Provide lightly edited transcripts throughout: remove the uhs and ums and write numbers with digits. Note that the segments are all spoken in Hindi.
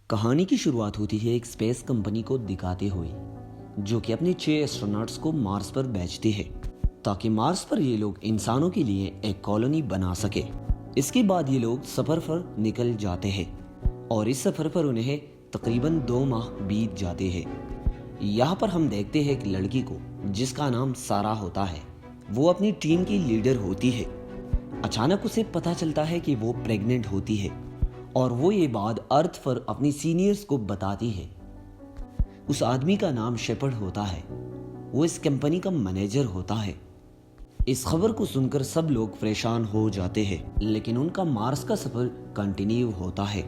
कहानी की शुरुआत होती है एक स्पेस कंपनी को दिखाते हुए, जो कि अपने 6 एस्ट्रोनॉट्स को मार्स पर भेजती है ताकि मार्स पर ये लोग इंसानों के लिए एक कॉलोनी बना सके। इसके बाद ये लोग सफर पर निकल जाते हैं और इस सफर पर उन्हें तकरीबन 2 माह बीत जाते हैं। यहाँ पर हम देखते हैं एक लड़की को जिसका नाम सारा होता है। वो अपनी टीम की लीडर होती है। अचानक उसे पता चलता है कि वो प्रेग्नेंट होती है और वो ये बात अर्थ पर अपनी सीनियर्स को बताती है। उस आदमी का नाम शेपर्ड होता है। वो इस कंपनी का मैनेजर होता है। इस खबर को सुनकर सब लोग परेशान हो जाते हैं, लेकिन उनका मार्स का सफर कंटिन्यू होता है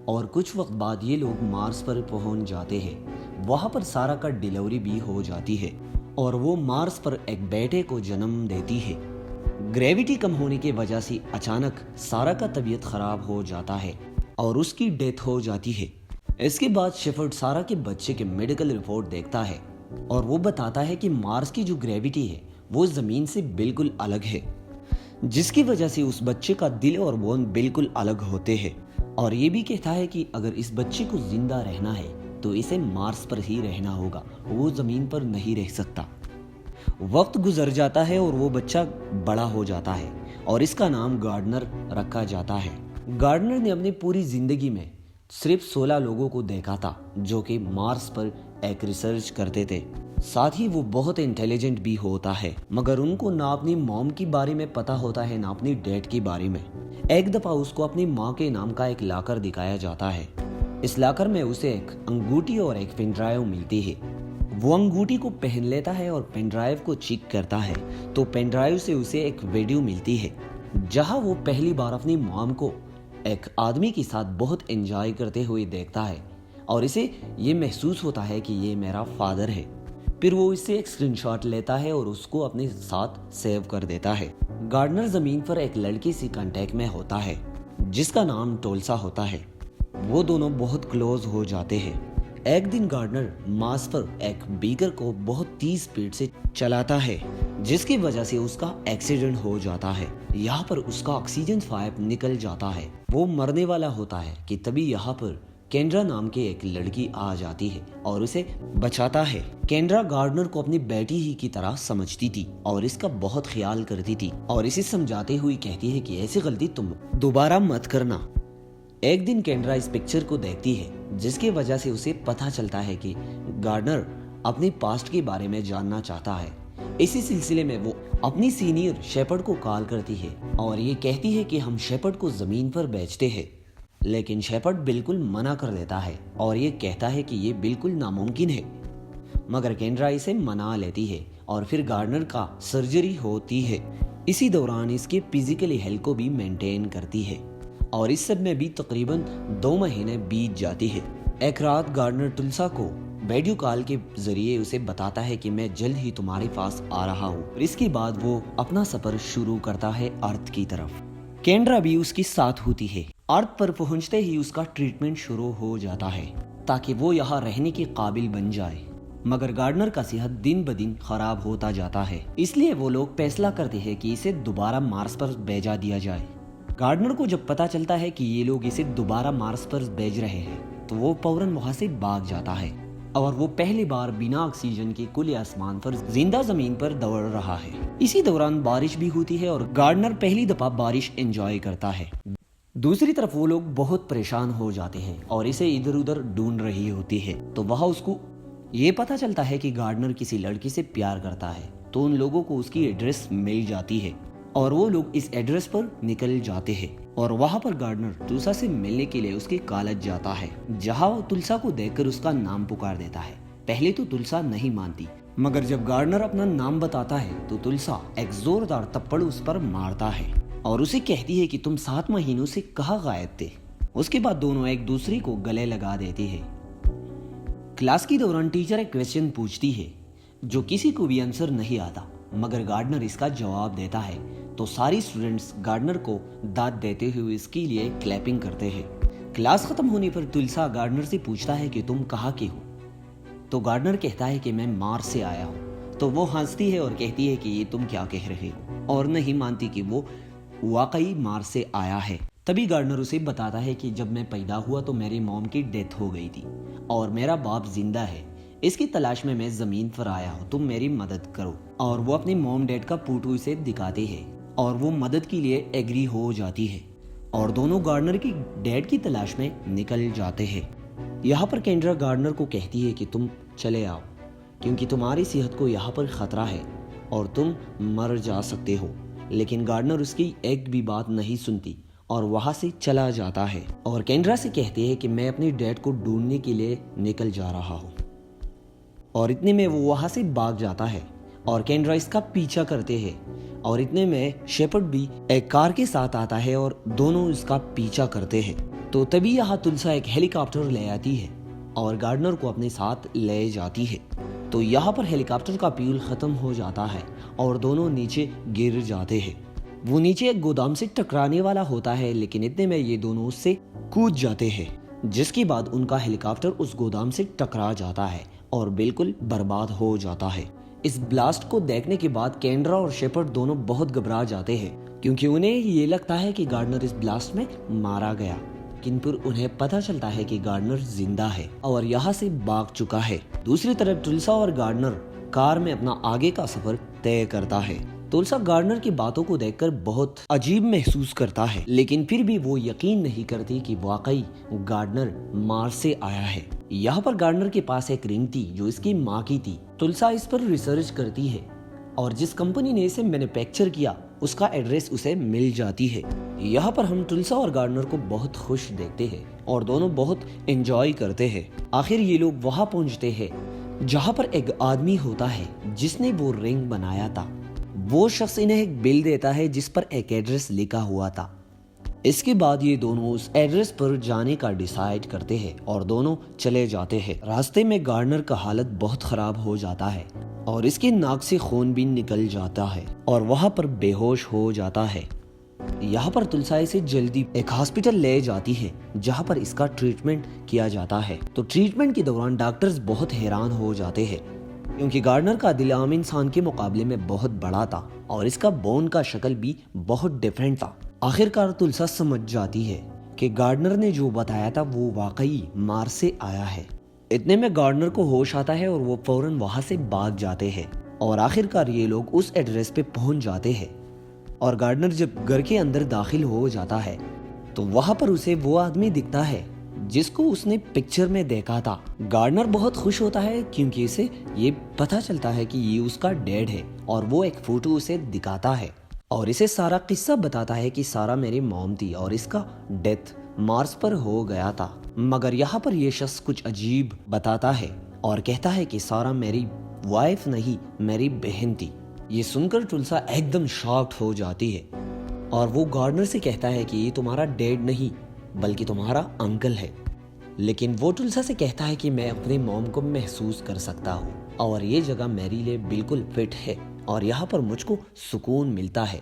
और कुछ वक्त बाद ये लोग मार्स पर पहुंच जाते हैं। वहां पर सारा का डिलीवरी भी हो जाती है और वो मार्स पर एक बेटे को जन्म देती है। ग्रेविटी कम होने की वजह से अचानक सारा का तबीयत खराब हो जाता है और उसकी डेथ हो जाती है। इसके बाद शेफर्ड सारा के बच्चे के मेडिकल रिपोर्ट देखता है और वो बताता है कि मार्स की जो ग्रेविटी है वो जमीन से बिल्कुल अलग है, जिसकी वजह से उस बच्चे का दिल और बोन बिल्कुल अलग होते हैं। और ये भी कहता है कि अगर इस बच्चे को जिंदा रहना है तो इसे मार्स पर ही रहना होगा, वो जमीन पर नहीं रह सकता। वक्त गुजर जाता है और वो बच्चा बड़ा हो जाता है और इसका नाम गार्डनर रखा जाता है। गार्डनर ने अपनी पूरी जिंदगी में सिर्फ 16 लोगों को देखा था जो कि मार्स पर एक रिसर्च करते थे। साथ ही वो बहुत इंटेलिजेंट भी होता है, मगर उनको ना अपनी मॉम के बारे में पता होता है ना अपनी डैड के बारे में। एक दफा उसको अपनी माँ के नाम का एक लॉकर दिखाया जाता है। इस लॉकर में उसे एक अंगूठी और एक पेन ड्राइव मिलती है। वो अंगूठी को पहन लेता है और पेन ड्राइव को चेक करता है तो पेन ड्राइव से उसे एक वीडियो मिलती है जहां वो पहली बार अपनी मॉम को एक आदमी के साथ बहुत एंजॉय करते हुए देखता है और इसे ये महसूस होता है कि ये मेरा फादर है। फिर वो इससे एक स्क्रीनशॉट लेता है और उसको अपने साथ सेव कर देता है। गार्डनर जमीन पर एक लड़की से कांटेक्ट में होता है जिसका नाम टोल्सा होता है। वो दोनों बहुत क्लोज हो जाते हैं। एक दिन गार्डनर मार्स पर एक बीकर को बहुत तेज स्पीड से चलाता है जिसकी वजह से उसका एक्सीडेंट हो जाता है। यहाँ पर उसका ऑक्सीजन पाइप निकल जाता है। वो मरने वाला होता है कि तभी यहाँ पर केंड्रा नाम की एक लड़की आ जाती है और उसे बचाता है। केंड्रा गार्डनर को अपनी बेटी ही की तरह समझती थी और इसका बहुत ख्याल करती थी और इसे समझाते हुए कहती है कि ऐसी गलती तुम दोबारा मत करना। एक दिन केंड्रा इस पिक्चर को देखती है जिसकी वजह से उसे पता चलता है कि गार्डनर अपने पास्ट के बारे में जानना चाहता है। इसी सिलसिले में वो अपनी सीनियर शेपर्ड को कॉल करती है और ये कहती है कि हम शेपर्ड को जमीन पर बेचते हैं, लेकिन शेपर्ड बिल्कुल मना कर देता है और ये कहता है कि ये बिल्कुल नामुमकिन है। मगर केंड्रा इसे मना लेती है और फिर गार्डनर का सर्जरी होती है। इसी दौरान इसके फिजिकली हेल्थ को भी मेंटेन करती है और इस सब में भी तकरीबन 2 महीने बीत जाती है। एक रात गार्डनर तुलसा को वीडियो कॉल के जरिए उसे बताता है कि मैं जल्द ही तुम्हारे पास आ रहा हूँ। इसके बाद वो अपना सफर शुरू करता है अर्थ की तरफ। केंड्रा भी उसके साथ होती है। अर्थ पर पहुंचते ही उसका ट्रीटमेंट शुरू हो जाता है ताकि वो यहाँ रहने के काबिल बन जाए। मगर गार्डनर का सेहत दिन ब दिन खराब होता जाता है, इसलिए वो लोग फैसला करते हैं कि इसे दोबारा मार्स पर भेजा दिया जाए। गार्डनर को जब पता चलता है कि ये लोग इसे दोबारा मार्स पर भेज रहे हैं तो वो फौरन वहां से भाग जाता है और वो पहली बार बिना ऑक्सीजन के खुले आसमान पर जिंदा जमीन पर दौड़ रहा है। इसी दौरान बारिश भी होती है और गार्डनर पहली दफा बारिश एंजॉय करता है। दूसरी तरफ वो लोग बहुत परेशान हो जाते हैं और इसे इधर उधर ढूंढ रही होती है तो वहां उसको ये पता चलता है कि गार्डनर किसी लड़की से प्यार करता है। तो उन लोगों को उसकी एड्रेस मिल जाती है और वो लोग इस एड्रेस पर निकल जाते हैं और वहां पर गार्डनर तुलसा से मिलने के लिए उसके कॉलेज जाता है, जहां वो तुलसा को देखकर उसका नाम पुकार देता है। पहले तो तुलसा नहीं मानती, मगर जब गार्डनर अपना नाम बताता है तो तुलसा एक जोरदार थप्पड़ उस पर मारता है और उसे कहती है कि तुम 7 महीनों से कहाँ गायब थे। उसके बाद दोनों एक दूसरे को गले लगा देती है। क्लास के दौरान टीचर एक क्वेश्चन पूछती है जो किसी को भी आंसर नहीं आता, मगर गार्डनर इसका जवाब देता है तो सारी स्टूडेंट्स गार्डनर को दाद देते हुए इसके लिए क्लैपिंग करते हैं। क्लास खत्म होने पर तुलसा गार्डनर से पूछता है कि तुम कहाँ के हो। तो गार्डनर कहता है कि मैं मार्स से आया हूँ। तो वो हंसती है और कहती है कि ये तुम क्या कह रहे हो और नहीं मानती कि वो वाकई मार्स से आया है। तभी गार्डनर उसे बताता है कि जब मैं पैदा हुआ तो मेरी मॉम की डेथ हो गई थी और मेरा बाप जिंदा है। इसकी तलाश में मैं जमीन पर आया हूँ, तुम मेरी मदद करो। और वो अपनी मॉम डैड का फोटो उसे दिखाते हैं और वो मदद के लिए एग्री हो जाती है और दोनों गार्डनर की डैड की तलाश में निकल जाते हैं। यहाँ पर केंड्रा गार्डनर को कहती है कि तुम चले आओ क्योंकि तुम्हारी सेहत को यहाँ पर खतरा है और तुम मर जा सकते हो। लेकिन गार्डनर उसकी एक भी बात नहीं सुनती और वहां से चला जाता है और केंड्रा से कहते हैं कि मैं अपनी डैड को ढूंढने के लिए निकल जा रहा हूँ। और इतने में वो वहां से भाग जाता है और केंड्रा इसका पीछा करते हैं और इतने में शेपर्ड भी एक कार के साथ आता है और दोनों इसका पीछा करते हैं। तो तभी यहाँ तुलसा एक हेलीकॉप्टर ले आती है और गार्डनर को अपने साथ ले जाती है। तो यहाँ पर हेलीकॉप्टर का फ्यूल खत्म हो जाता है और दोनों नीचे गिर जाते हैं। वो नीचे एक गोदाम से टकराने वाला होता है, लेकिन इतने में ये दोनों उससे कूद जाते हैं, जिसके बाद उनका हेलीकॉप्टर उस गोदाम से टकरा जाता है और बिल्कुल बर्बाद हो जाता है। इस ब्लास्ट को देखने के बाद केंड्रा और शेपर्ड दोनों बहुत घबरा जाते हैं क्योंकि उन्हें ये लगता है कि गार्डनर इस ब्लास्ट में मारा गया। लेकिन फिर उन्हें पता चलता है कि गार्डनर जिंदा है और यहाँ से भाग चुका है। दूसरी तरफ तुलसा और गार्डनर कार में अपना आगे का सफर तय करता है। तुलसा गार्डनर की बातों को देखकर बहुत अजीब महसूस करता है, लेकिन फिर भी वो यकीन नहीं करती कि वाकई गार्डनर मार्स से आया है। यहाँ पर गार्डनर के पास एक रिंग थी जो इसकी माँ की थी। तुलसा इस पर रिसर्च करती है और जिस कंपनी ने इसे मैन्युफैक्चर किया उसका एड्रेस उसे मिल जाती है। यहाँ पर हम तुलसा और गार्डनर को बहुत खुश देखते हैं और दोनों बहुत एंजॉय करते हैं। आखिर ये लोग वहाँ पहुँचते हैं जहाँ पर एक आदमी होता है जिसने वो रिंग बनाया था। वो शख्स इन्हें एक बिल देता है जिस पर एक एड्रेस लिखा हुआ था। इसके बाद ये दोनों उस एड्रेस पर जाने का डिसाइड करते हैं और दोनों चले जाते हैं। रास्ते में गार्डनर का हालत बहुत खराब हो जाता है और इसके नाक से खून भी निकल जाता है और वहां पर बेहोश हो जाता है। यहाँ पर तुलसा इसे जल्दी एक हॉस्पिटल ले जाती है जहाँ पर इसका ट्रीटमेंट किया जाता है। तो ट्रीटमेंट के दौरान डॉक्टर्स बहुत हैरान हो जाते हैं क्योंकि गार्डनर का दिल आम इंसान के मुकाबले में बहुत बड़ा था और इसका बोन का शक्ल भी बहुत डिफरेंट था। आखिरकार तुलसा समझ जाती है कि गार्डनर ने जो बताया था वो वाकई मार्स से आया है। इतने में गार्डनर को होश आता है और वो फौरन वहां से भाग जाते हैं और आखिरकार ये लोग उस एड्रेस पे पहुंच जाते हैं। और गार्डनर जब घर के अंदर दाखिल हो जाता है तो वहां पर उसे वो आदमी दिखता है जिसको उसने पिक्चर में देखा था। गार्डनर बहुत खुश होता है क्योंकि इसे ये पता चलता है कि ये उसका डैड है और वो एक फोटो उसे दिखाता है और इसे सारा किस्सा बताता है कि सारा मेरी मॉम थी और इसका डेथ मार्स पर हो गया था। मगर यहाँ पर यह शख्स कुछ अजीब बताता है और कहता है कि सारा मेरी वाइफ नहीं, मेरी बहन थी। ये सुनकर तुलसा एकदम शॉक्ड हो जाती है और वो गार्डनर से कहता है कि ये तुम्हारा डैड नहीं बल्कि तुम्हारा अंकल है। लेकिन वो तुलसा से कहता है कि मैं अपनी मॉम को महसूस कर सकता हूँ और ये जगह मेरे लिए बिल्कुल फिट है और यहाँ पर मुझको सुकून मिलता है।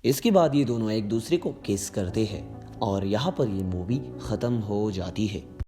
इसके बाद ये दोनों एक दूसरे को किस करते हैं और यहाँ पर ये मूवी खत्म हो जाती है।